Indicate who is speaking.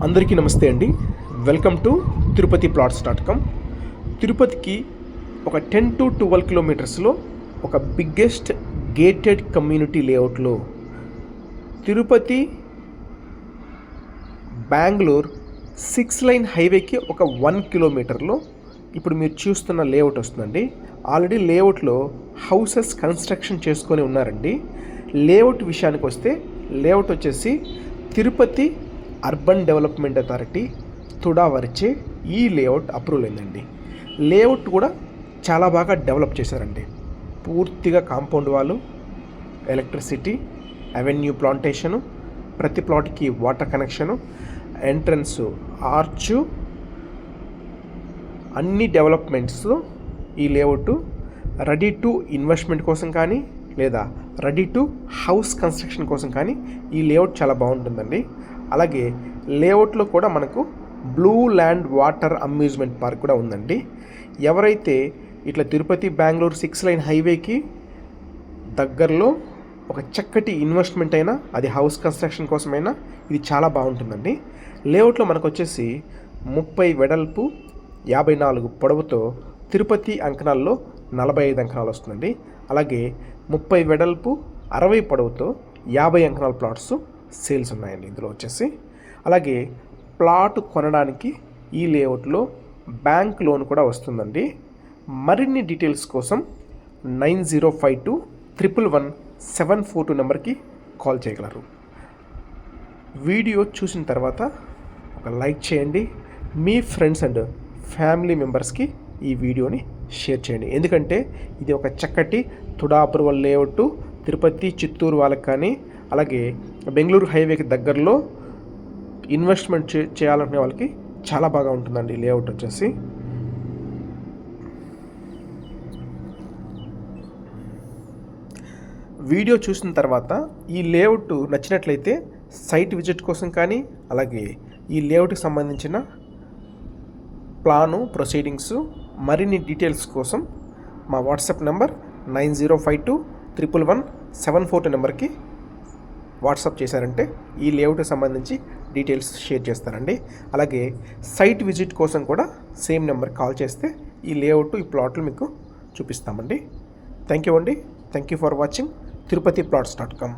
Speaker 1: అందరికీ నమస్తే అండి. Welcome to Tirupati plots dot com. తిరుపతికి ఒక 10 to 12 కిలోమీటర్స్లో ఒక బిగ్గెస్ట్ గేటెడ్ కమ్యూనిటీ లేఅవుట్లో తిరుపతి బెంగళూరు 6 లైన్ హైవేకి ఒక 1 కిలోమీటర్లో ఇప్పుడు మీరు చూస్తున్న లేఅవుట్ వస్తుందండి. ఆల్రెడీ లేఅవుట్లో హౌసెస్ కన్స్ట్రక్షన్ చేసుకొని ఉన్నారండి. లేఅవుట్ విషయానికి వస్తే లేఅవుట్ వచ్చేసి Tirupati urban development authority TUDA వరిచే ఈ లేఅవుట్ అప్రూవల్ అయిందండి. లేఅవుట్ కూడా చాలా బాగా డెవలప్ చేశారండి. పూర్తిగా కాంపౌండ్ వాళ్ళు, ఎలక్ట్రిసిటీ, అవెన్యూ ప్లాంటేషను, ప్రతి ప్లాట్కి వాటర్ కనెక్షను, ఎంట్రన్స్ ఆర్చు, అన్ని డెవలప్మెంట్స్ ఈ లేఅవుట్ రెడీ టు ఇన్వెస్ట్మెంట్ కోసం కానీ లేదా రెడీ టు హౌస్ కన్స్ట్రక్షన్ కోసం కానీ ఈ లేఅవుట్ చాలా బాగుంటుందండి. అలాగే లేఅవుట్లో కూడా మనకు blue land water amusement park కూడా ఉందండి. ఎవరైతే ఇట్లా తిరుపతి బెంగళూరు 6 లైన్ హైవేకి దగ్గరలో ఒక చక్కటి ఇన్వెస్ట్మెంట్ అయినా, అది హౌస్ కన్స్ట్రక్షన్ కోసమైనా ఇది చాలా బాగుంటుందండి. లేఅవుట్లో మనకు వచ్చేసి 30 వెడల్పు 54 పొడవుతో తిరుపతి అంకణాల్లో 45 అంకణాలు వస్తుందండి. అలాగే 30 వెడల్పు 60 పొడవుతో 50 అంకణాల ప్లాట్స్ సేల్స్ ఉన్నాయండి ఇందులో వచ్చేసి. అలాగే ప్లాట్ కొనడానికి ఈ లేఅవుట్లో బ్యాంక్ లోన్ కూడా వస్తుందండి. మరిన్ని డీటెయిల్స్ కోసం 9052111742 నెంబర్కి కాల్ చేయగలరు. వీడియో చూసిన తర్వాత ఒక లైక్ చేయండి. మీ ఫ్రెండ్స్ అండ్ ఫ్యామిలీ మెంబర్స్కి ఈ వీడియోని షేర్ చేయండి. ఎందుకంటే ఇది ఒక చక్కటి తుడా అప్రూవల్ లేఅవుట్. తిరుపతి చిత్తూరు వాళ్ళకి కానీ, అలాగే బెంగళూరు హైవేకి దగ్గరలో ఇన్వెస్ట్మెంట్ చేయాలనుకునే వాళ్ళకి చాలా బాగా ఉంటుందండి లేఅవుట్ వచ్చేసి. వీడియో చూసిన తర్వాత ఈ లేఅవుట్ నచ్చినట్లయితే సైట్ విజిట్ కోసం కానీ, అలాగే ఈ లేఅవుట్కి సంబంధించిన ప్లాను, ప్రొసీడింగ్స్, మరిన్ని డీటెయిల్స్ కోసం మా వాట్సాప్ నెంబర్ 9052111742 నెంబర్కి వాట్సాప్ చేశారంటే ఈ లేఅవుట్కి సంబంధించి డీటెయిల్స్ షేర్ చేస్తారండి. అలాగే సైట్ విజిట్ కోసం కూడా సేమ్ నెంబర్ కాల్ చేస్తే ఈ లేఅవుట్, ఈ ప్లాట్లు మీకు చూపిస్తామండి. థ్యాంక్ యూ అండి. Thank you for watching Tirupati ప్లాట్స్.com.